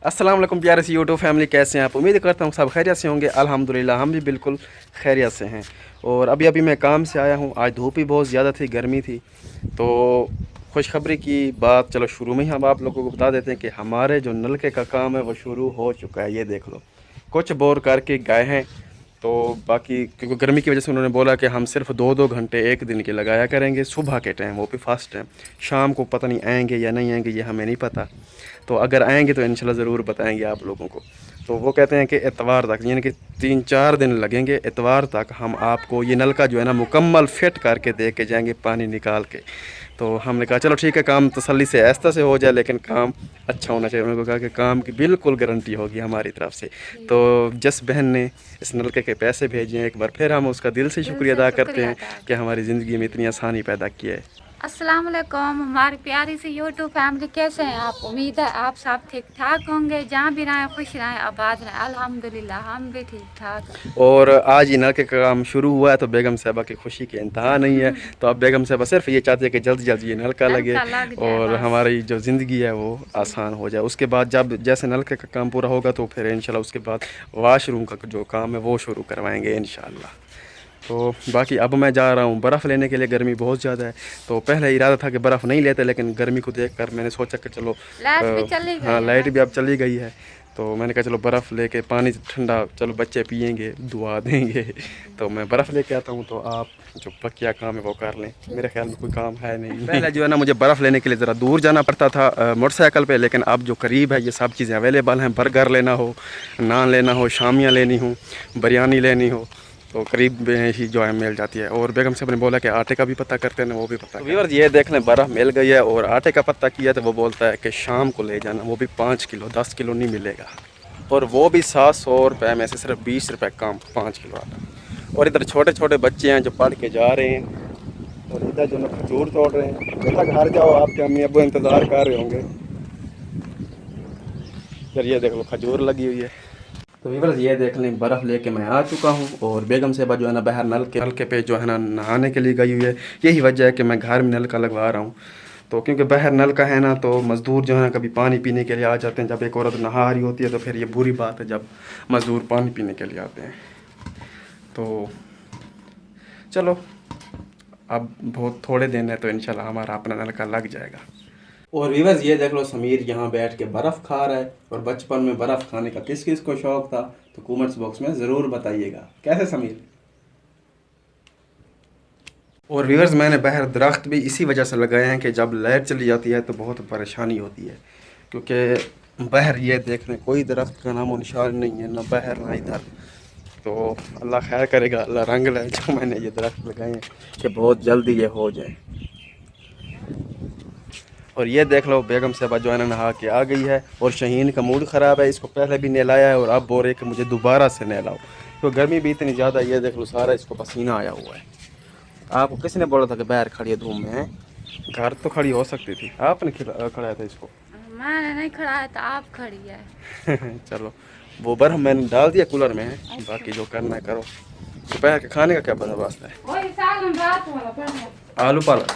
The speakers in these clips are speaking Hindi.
अस्सलाम वालेकुम प्यारे सी यूट्यूब फैमिली, कैसे हैं आप? उम्मीद करता हूँ सब खैरियत से होंगे। अल्हम्दुलिल्लाह हम भी बिल्कुल खैरियत से हैं। और अभी अभी मैं काम से आया हूँ। आज धूप भी बहुत ज़्यादा थी, गर्मी थी। तो खुशखबरी की बात चलो शुरू में ही हम आप लोगों को बता देते हैं कि हमारे जो नलके का काम है वो शुरू हो चुका है। ये देख लो, कुछ बोर करके गए हैं। तो बाकी क्योंकि गर्मी की वजह से उन्होंने बोला कि हम सिर्फ 2-2 घंटे एक दिन के लगाया करेंगे, सुबह के टाइम, वो भी फर्स्ट टाइम। शाम को पता नहीं आएंगे या नहीं आएंगे, ये हमें नहीं पता। तो अगर आएंगे तो इंशाल्लाह ज़रूर बताएंगे आप लोगों को। तो वो कहते हैं कि एतवार तक, यानी कि 3-4 दिन लगेंगे। एतवार तक हम आपको ये नलका जो है ना मुकम्मल फिट करके दे के जाएंगे, पानी निकाल के। तो हमने कहा चलो ठीक है, काम तसल्ली से आहिस्ता से हो जाए लेकिन काम अच्छा होना चाहिए। उन्होंने कहा कि काम की बिल्कुल गारंटी होगी हमारी तरफ से। तो जिस बहन ने इस नलके के पैसे भेजे हैं, एक बार फिर हम उसका दिल से दिल शुक्रिया से अदा करते शुक्रिया हैं अदा कि करते हमारी हैं। ज़िंदगी में इतनी आसानी पैदा की है। अस्सलाम वालेकुम हमारी प्यारी सी यूट्यूब फैमिली, कैसे हैं आप? उम्मीद है आप सब ठीक ठाक होंगे, जहाँ भी रहें खुश रहें आबाद रहें। अल्हम्दुलिल्लाह हम भी ठीक ठाक हैं। और आज ही नलके का काम शुरू हुआ है तो बेगम साहबा की खुशी के इंतहा नहीं है। तो अब बेगम साहबा सिर्फ ये चाहती है कि जल्दी जल्दी ये नलका लगे नलका लग जाए और बस। हमारी जो ज़िंदगी है वो आसान हो जाए। उसके बाद जब जैसे नलके का काम पूरा होगा तो फिर इंशाल्लाह उसके बाद वाशरूम का जो काम है वो शुरू करवाएंगे इंशाल्लाह। तो बाकी अब मैं जा रहा हूँ बर्फ़ लेने के लिए। गर्मी बहुत ज़्यादा है। तो पहले इरादा था कि बर्फ़ नहीं लेते, लेकिन गर्मी को देखकर मैंने सोचा कि चलो लाइट भी चली गई हाँ, है लाइट भी अब वैसे। चली गई है। तो मैंने कहा चलो बर्फ़ लेके, पानी ठंडा, चलो बच्चे पियेंगे, दुआ देंगे। तो मैं बर्फ़ लेके आता हूँ, तो आप जो बकिया काम है वो कर लें। मेरे ख्याल में कोई काम है नहीं। पहले जो है ना मुझे बर्फ़ लेने के लिए ज़रा दूर जाना पड़ता था मोटरसाइकिल पे, लेकिन अब जो करीब है ये सब चीज़ें अवेलेबल हैं। बर्गर लेना हो, नान लेना हो, शामियाँ लेनी हो, बिरयानी लेनी हो, तो करीब में ही जो है मिल जाती है। और बेगम साहब ने बोला कि आटे का भी पता करते हैं ना, वो भी पता। तो व्यूअर्स ये देख लें, बर्फ़ मिल गई है और आटे का पता किया तो वो बोलता है कि शाम को ले जाना, वो भी 5 किलो, 10 किलो नहीं मिलेगा। और वो भी 700 रुपये में से सिर्फ 20 रुपये कम, 5 किलो आटा। और इधर छोटे छोटे बच्चे हैं जो पढ़ के जा रहे हैं, और इधर जो लोग खजूर तोड़ रहे हैं। बेटा घर जाओ, आपके अम्मी अब्बू इंतज़ार कर रहे होंगे। इधर ये देख लो खजूर लगी हुई है। तो व्यूअर्स ये देख लें, बर्फ़ लेके मैं आ चुका हूँ और बेगम साहबा जो है ना बाहर नलके पे जो है ना नहाने के लिए गई हुई है। यही वजह है कि मैं घर में नलका लगवा रहा हूँ। तो क्योंकि बाहर नलका है ना, तो मज़दूर जो है ना कभी पानी पीने के लिए आ जाते हैं। जब एक औरत नहा रही होती है तो फिर ये बुरी बात है जब मज़दूर पानी पीने के लिए आते हैं। तो चलो, अब बहुत थोड़े दिन है तो इंशाल्लाह हमारा अपना नलका लग जाएगा। और व्यूअर्स ये देख लो, समीर यहाँ बैठ के बर्फ़ खा रहा है। और बचपन में बर्फ़ खाने का किस किस को शौक़ था तो कमेंट्स बॉक्स में ज़रूर बताइएगा। कैसे समीर? और व्यूअर्स मैंने बाहर दरख्त भी इसी वजह से लगाए हैं कि जब लाइट चली जाती है तो बहुत परेशानी होती है। क्योंकि बाहर ये देख लें, कोई दरख्त का नामो निशान नहीं है, ना बाहर ना इधर। तो अल्लाह खैर करेगा, अल्लाह रंग लाए जो मैंने ये दरख्त लगाए हैं कि बहुत जल्दी ये हो जाए। और ये देख लो, बेगम साहबा जो है ना नहा के आ गई है। और शहीन का मूड ख़राब है, इसको पहले भी नहलाया है और अब बोल रहे कि मुझे दोबारा से नहलाओ। तो गर्मी भी इतनी ज़्यादा, ये देख लो सारा इसको पसीना आया हुआ है। आपको किसने बोला था कि बाहर खड़ी है धूप में है? घर तो खड़ी हो सकती थी, आपने खड़ाया था इसको। मैंने नहीं खड़ा है तो आप खड़ी है। चलो, वो बर्फ मैंने डाल दिया कूलर में है। अच्छा। बाकी जो करना है करो। दोपहर के खाने का क्या बंदोबस्त है? वही सालन रात वाला पड़ा। आलू पालक।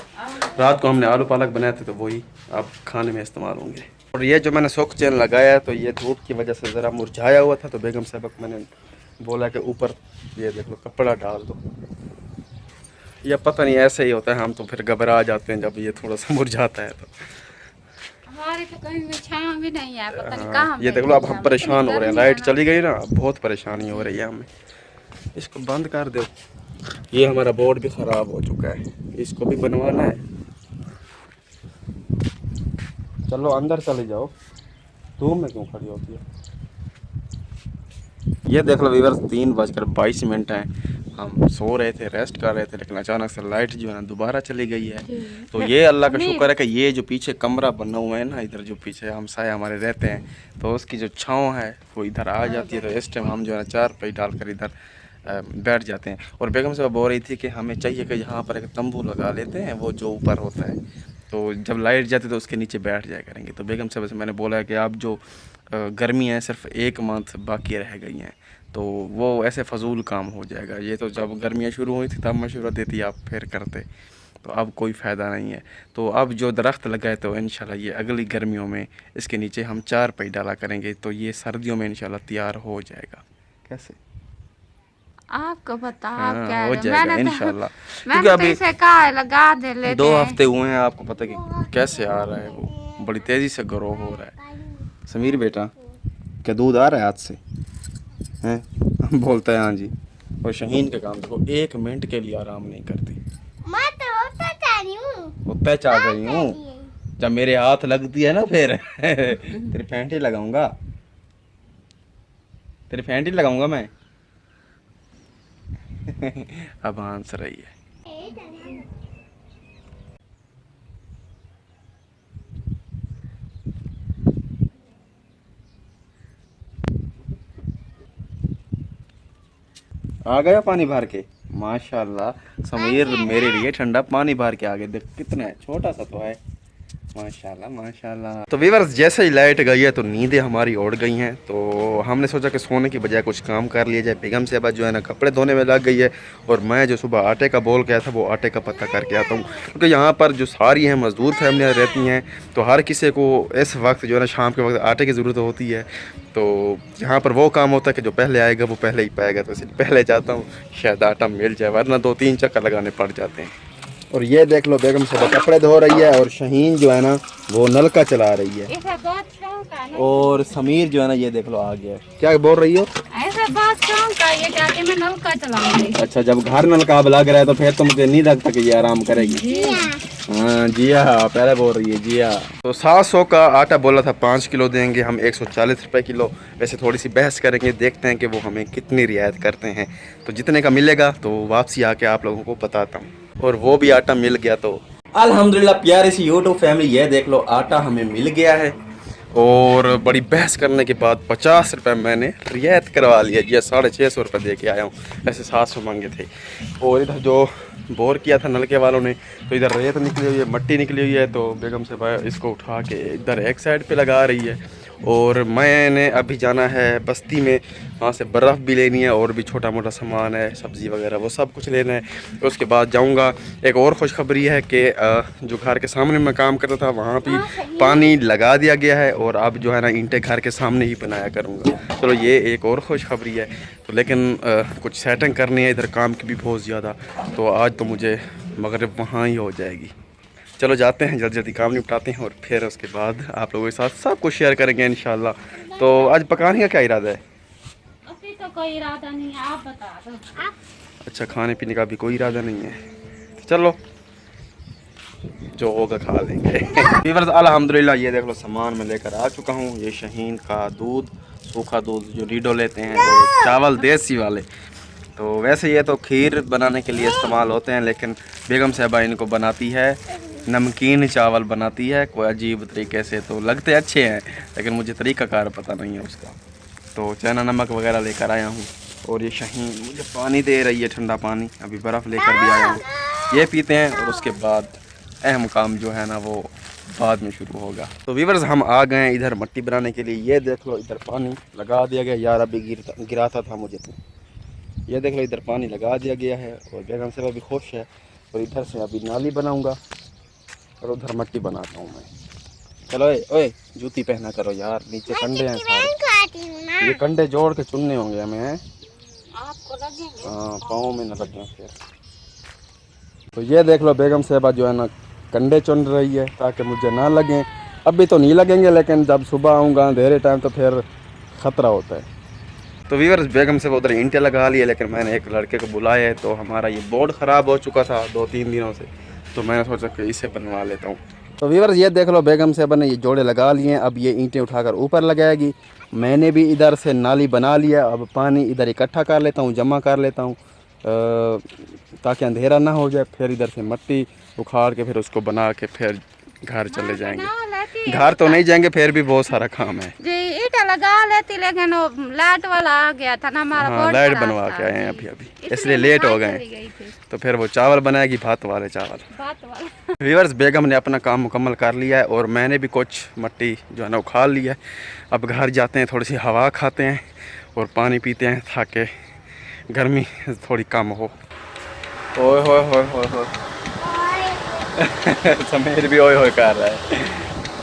रात को हमने आलू पालक बनाए थे तो वही अब खाने में इस्तेमाल होंगे। और ये जो मैंने सोक चैन लगाया है तो ये धूप की वजह से ज़रा मुरझाया हुआ था। तो बेगम साहब को मैंने बोला कि ऊपर ये देख लो कपड़ा डाल दो। या पता नहीं ऐसे ही होता है, हम तो फिर घबरा जाते हैं जब ये थोड़ा सा मुरझाता है तो। हमारी तो कहीं भी छाँव भी नहीं है, पता नहीं हाँ, कहाँ ये देख लो, बैठे अब जाए, हम इतनी परेशान हो रहे हैं। गर्मी है लाइट ना। चली गई ना, अब बहुत परेशानी हो रही है हमें। इसको बंद कर दो। ये हमारा बोर्ड भी ख़राब हो चुका है, इसको भी बनवाना है। चलो अंदर चले जाओ, धूप में क्यों खड़ी होती है? ये देख लो व्यूअर्स, 3:22 हैं। हम सो रहे थे, रेस्ट कर रहे थे, लेकिन अचानक से लाइट जो है ना दोबारा चली गई है। तो ये अल्लाह का शुक्र है कि ये जो पीछे कमरा बना हुआ है ना, इधर जो पीछे हम साया हमारे रहते हैं, तो उसकी जो छाँव है वो इधर आ जाती है। तो इस टाइम हम जो है ना चारपाई डालकर इधर बैठ जाते हैं। और बेगम साहब बोल रही थी कि हमें चाहिए कि यहाँ पर एक तंबू लगा लेते हैं, वो जो ऊपर होता है, तो जब लाइट जाती है तो उसके नीचे बैठ जाया करेंगे। तो बेगम साहब से मैंने बोला है कि आप जो गर्मी है सिर्फ 1 मंथ बाकी रह गई हैं, तो वो ऐसे फ़जूल काम हो जाएगा। ये तो जब गर्मियाँ शुरू हुई थी तब मशवरा देती, आप फिर करते। तो अब कोई फ़ायदा नहीं है। तो अब जो दरख्त लगाए तो इंशाल्लाह ये अगली गर्मियों में इसके नीचे हम चारपाई डाला करेंगे, तो ये सर्दियों में इंशाल्लाह तैयार हो जाएगा। कैसे? आपको पता, आप हाँ, कह हो रहे जाएगा मैंने तो इंशाल्लाह। क्योंकि मैंने तो अभी इसे कहा है लगा दे लेते 2 हैं। हफ्ते हुए हैं, आपको पता कि कैसे आ रहा है, वो बड़ी तेज़ी से ग्रो हो रहा है। समीर बेटा, क्या दूध आ रहा है हाथ से? हैं? बोलता है हाँ जी। और शहीन के काम देखो, 1 मिनट के लिए आराम नहीं करती। मैं तो होता चाह रही हूँ। होता चाह रही हूँ, जब मेरे हाथ लगती है ना फिर तेरी फैंटी लगाऊंगा, तेरी फैंटी लगाऊंगा मैं अब हंस रही है। आ गया पानी भर के, माशाल्लाह। समीर मेरे लिए ठंडा पानी भर के आ गए। देख कितना है, छोटा सा तो है, माशाल्लाह माशाल्लाह। तो व्यूअर्स, जैसे ही लाइट गई है तो नींदें हमारी उड़ गई हैं। तो हमने सोचा कि सोने की बजाय कुछ काम कर लिया जाए। बेगम साहबा जो है ना कपड़े धोने में लग गई है, और मैं जो सुबह आटे का बोल गया था वो आटे का पता करके आता हूँ। क्योंकि यहाँ पर जो सारी हैं मज़दूर फैमिलियाँ रहती हैं, तो हर किसी को इस वक्त जो है ना शाम के वक्त आटे की ज़रूरत होती है। तो यहाँ पर वो काम होता है कि जो पहले आएगा वो पहले ही पाएगा, तो इसलिए पहले जाता हूँ, शायद आटा मिल जाए, वरना 2-3 चक्कर लगाने पड़ जाते हैं। और ये देख लो, बेगम साहबा कपड़े धो रही है, और शहीन जो है ना वो नलका चला रही है। ऐसा बहुत शौक है ना। और समीर जो है ना ये देख लो आ गया। क्या बोल रही हो? ऐसा बहुत शौक है ये क्या कि मैं नलका चलाऊंगी। अच्छा, जब घर नलका अब लग रहा है तो फिर तो मुझे नहीं लगता कि ये आराम करेगी। हाँ जिया, पहले बोल रही है जिया। तो 700 का आटा बोला था, 5 किलो देंगे हम, 140 रुपये किलो। वैसे थोड़ी सी बहस करेंगे, देखते हैं कि वो हमें कितनी रियायत करते हैं। तो जितने का मिलेगा तो वापसी आके आप लोगों को बताता हूँ। और वो भी आटा मिल गया तो अल्हम्दुलिल्लाह। प्यारी सी यूट्यूब फैमिली, ये देख लो आटा हमें मिल गया है। और बड़ी बहस करने के बाद 50 रुपये मैंने रियायत करवा लिया जी, 650 रुपये दे के आया हूँ। ऐसे 700 मांगे थे। और इधर जो बोर किया था नलके वालों ने, तो इधर रेत निकली हुई है, मट्टी निकली हुई है। तो बेगम से भाई इसको उठा के इधर एक साइड पे लगा रही है। और मैंने अभी जाना है बस्ती में, वहाँ से बर्फ़ भी लेनी है, और भी छोटा मोटा सामान है, सब्ज़ी वगैरह, वो सब कुछ लेना है। तो उसके बाद जाऊँगा। एक और खुशखबरी है कि जो घर के सामने मैं काम करता था वहाँ भी पानी लगा दिया गया है, और अब जो है ना ईंटें घर के सामने ही बनाया करूँगा। चलो ये एक और खुशखबरी है। तो लेकिन कुछ सेटिंग करनी है, इधर काम की भी बहुत ज़्यादा। तो आज तो मुझे मगरिब वहाँ ही हो जाएगी। चलो जाते हैं, जल्दी जल्दी काम निपटाते हैं, और फिर उसके बाद आप लोगों के साथ सब कुछ शेयर करेंगे इंशाल्लाह। तो आज पकाने का क्या इरादा है? अभी तो कोई इरादा नहीं है, आप बता दो। अच्छा, खाने पीने का भी कोई इरादा नहीं है। चलो जो होगा खा लेंगे। व्यूअर्स, अल्हम्दुलिल्लाह ये देख लो सामान मैं लेकर आ चुका हूँ। ये शहीन का दूध, सूखा दूध जो रीडो लेते हैं, और चावल देसी वाले। तो वैसे ये तो खीर बनाने के लिए इस्तेमाल होते हैं, लेकिन बेगम साहबा इनको बनाती है, नमकीन चावल बनाती है कोई अजीब तरीके से। तो लगते अच्छे हैं, लेकिन मुझे तरीक़ाकार पता नहीं है उसका। तो चना नमक वगैरह लेकर आया हूँ। और ये शहीन मुझे पानी दे रही है, ठंडा पानी। अभी बर्फ़ लेकर भी आया हूँ, ये पीते हैं, और उसके बाद अहम काम जो है ना वो बाद में शुरू होगा। तो व्यूअर्स, हम आ गए हैं इधर मट्टी बनाने के लिए। ये देख लो इधर पानी लगा दिया गया। यार अभी गिराता था मुझे तो। ये देख लो इधर पानी लगा दिया गया है, और बेगम साहबा भी खुश है। और इधर से अभी नाली बनाऊंगा, और उधर मट्टी बनाता हूँ मैं। चलो ओए जूती पहना करो यार, नीचे कंडे हैं सारे। ये कंडे जोड़ के चुनने होंगे हमें, हैं? आपको लगेंगे? हाँ, पाँव में न लगे फिर। तो ये देख लो बेगम साहबा जो है ना कंडे चुन रही है, ताकि मुझे ना लगें। अभी तो नहीं लगेंगे, लेकिन जब सुबह आऊँगा अंधेरे टाइम तो फिर ख़तरा होता है। तो व्यूअर्स, बेगम से उधर ईंटें लगा लिए, लेकिन मैंने एक लड़के को बुलाया है। तो हमारा ये बोर्ड ख़राब हो चुका था 2-3 दिनों से, तो मैंने सोचा कि इसे बनवा लेता हूँ। तो व्यूअर्स, ये देख लो बेगम साहबा ने ये जोड़े लगा लिए हैं। अब ये ईंटें उठाकर ऊपर लगाएगी। मैंने भी इधर से नाली बना लिया। अब पानी इधर इकट्ठा कर लेता हूँ, जमा कर लेता हूँ, ताकि अंधेरा ना हो जाए। फिर इधर से मिट्टी उखाड़ के फिर उसको बना के फिर घर चले जाएंगे। घर तो नहीं जाएंगे, फिर भी बहुत सारा काम है जी। ईटा लगा लेती, लेकिन वो लाइट वाला आ गया था ना हमारा। हाँ, लाइट बनवा के आए हैं अभी, इसलिए लेट हो गए। तो फिर वो चावल बनाएगी, भात वाले चावल। व्यूअर्स, बेगम ने अपना काम मुकम्मल कर लिया है, और मैंने भी कुछ मिट्टी जो है ना उखाड़ लिया है। अब घर जाते हैं, थोड़ी सी हवा खाते हैं और पानी पीते हैं, ताकि गर्मी थोड़ी कम हो। ओए होए होए होए होए, समीर भी ओए होए कर रहा है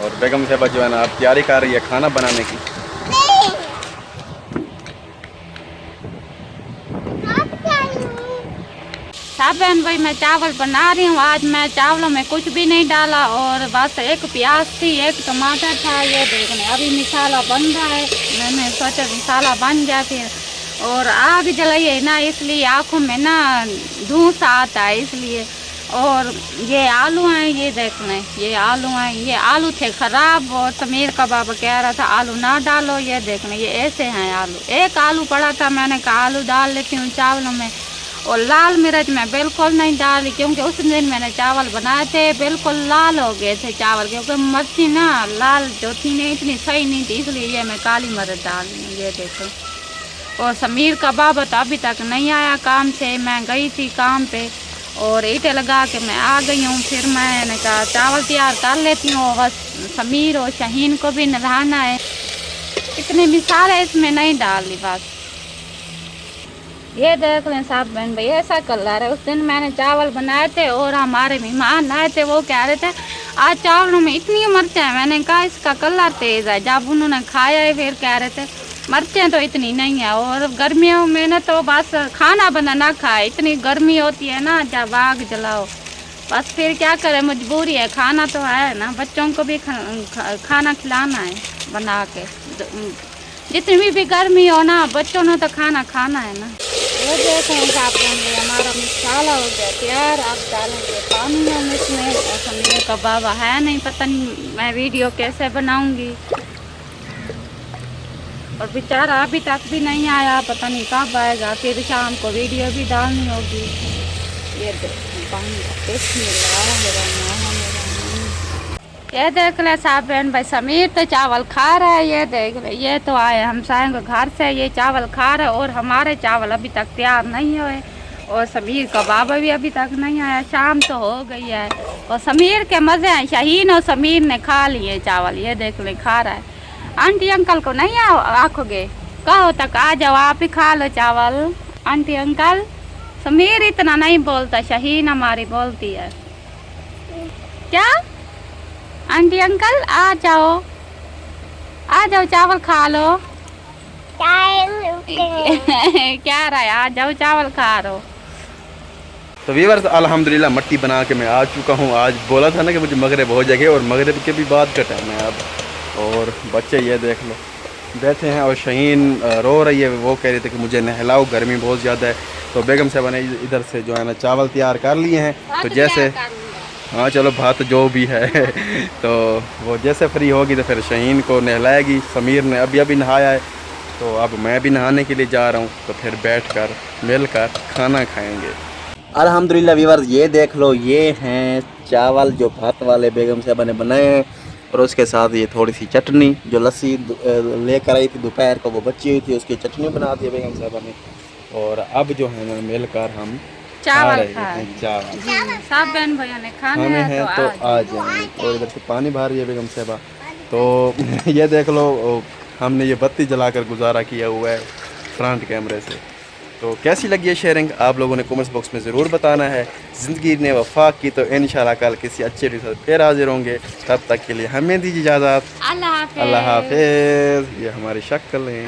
और बेगम साहबा जो है ना अब तैयारी कर रही है खाना बनाने की। बहन भाई मैं चावल बना रही हूँ। आज मैं चावलों में कुछ भी नहीं डाला और बस एक प्याज थी, एक टमाटर था। ये देखने अभी मसाला बन रहा है। मैंने सोचा मसाला बन जाए फिर, और आग जलाइए ना इसलिए आँखों में ना धुआं सा आता है इसलिए। और ये आलू हैं, ये देख लें ये आलू हैं, ये आलू थे ख़राब और समीर का बाबा कह रहा था आलू ना डालो। ये देख लें ये ऐसे हैं आलू। एक आलू पड़ा था, मैंने कहा आलू डाल लेती हूँ चावलों में। और लाल मिर्च मैं बिल्कुल नहीं डाली क्योंकि उस दिन मैंने चावल बनाए थे बिल्कुल लाल हो गए थे चावल, क्योंकि मिर्ची ना लाल जो थी नहीं इतनी सही नहीं थी, इसलिए ये मैं काली मिर्च डाल रही हूँ। ये देखो। और समीर का बाबा तो अभी तक नहीं आया काम से। मैं गई थी काम पे और ईंटें लगा के मैं आ गई हूँ। फिर मैंने कहा चावल तैयार कर लेती हूँ, बस समीर और शाहीन को भी नहलाना है। इतनी मिसाल है इसमें नहीं डाली बस। ये देख लें साहब बहन भाई ऐसा कलर है। उस दिन मैंने चावल बनाए थे और हमारे मेहमान आए थे, वो कह रहे थे आज चावलों में इतनी मिर्चें हैं। मैंने कहा इसका कलर तेज़ है। जब उन्होंने खाया है फिर कह रहे थे मिर्चें तो इतनी नहीं है। और गर्मियों में ना तो बस खाना बना ना खाए, इतनी गर्मी होती है ना जब आग जलाओ। बस फिर क्या करें, मजबूरी है, खाना तो है ना, बच्चों को भी खाना खिलाना है बना के। जितनी भी गर्मी हो ना बच्चों ने तो खाना खाना है ना। ये देखें साहब हमारा मसाला हो गया तैयार। अब डालेंगे पानी हम इसमें। और समीर का बाबा है नहीं, पता नहीं मैं वीडियो कैसे बनाऊंगी। और बेचारा अभी तक भी नहीं आया, पता नहीं कब आएगा। फिर शाम को वीडियो भी डालनी होगी। ये पानी का टेस्ट मिल रहा है। ये देख ले साहब बहन भाई समीर तो चावल खा रहा है। ये देख ले ये तो आए हम के घर से, ये चावल खा रहे और हमारे चावल अभी तक तैयार नहीं हुए। और समीर का बाबा भी अभी तक नहीं आया, शाम तो हो गई है। और समीर के मज़े हैं, शाहीन और समीर ने खा लिए चावल। ये देख ले खा रहा है। आंटी अंकल को नहीं आखोगे, कहो तक आ जाओ आप ही खा लो चावल। आंटी अंकल समीर इतना नहीं बोलता, शाहीन हमारी बोलती है। क्या आंटी अंकल आ जाओ चावल खा लो। क्या रहा है आ जाओ चावल खा लो। तो व्यूअर्स अल्हम्दुलिल्लाह मट्टी बना के मैं आ चुका हूँ। आज बोला था ना कि मुझे मगरिब हो जाएगी और मगरिब के भी बाद का टाइम है अब। और बच्चे ये देख लो बैठे हैं और शाहीन रो रही है। वो कह रहे थे कि मुझे नहलाओ, गर्मी बहुत ज़्यादा है। तो बेगम साहबा ने इधर से जो है ना चावल तैयार कर लिए हैं। तो जैसे हाँ चलो बात जो भी है तो वो जैसे फ्री होगी तो फिर शाहीन को नहलाएगी। समीर ने अभी नहाया है तो अब मैं भी नहाने के लिए जा रहा हूँ। तो फिर बैठकर मिलकर खाना खाएंगे। अल्हम्दुलिल्लाह व्यूअर्स ये देख लो ये हैं चावल जो भात वाले बेगम साहबा ने बनाए हैं। और उसके साथ ये थोड़ी सी चटनी जो लस्सी लेकर आई थी दोपहर को वो बची हुई थी, उसकी चटनी बना दी बेगम साहबा ने। और अब जो है ना मिलकर हम चावल चावल सब बहन भैया ने खाने हैं तो आ जाएंगे। और इधर से पानी भर रही है बेगम साहबा। तो ये देख लो हमने ये बत्ती जलाकर गुजारा किया हुआ है फ्रंट कैमरे से। तो कैसी लगी है शेयरिंग आप लोगों ने कमेंट्स बॉक्स में ज़रूर बताना है। ज़िंदगी ने वफा की तो इंशाल्लाह कल किसी अच्छे वीडियो से फिर हाजिर होंगे। तब तक के लिए हमें दीजिए इजाज़त। अल्लाह हाफ़िज़। अल्लाह हाफिज़। ये हमारी शक्ल है।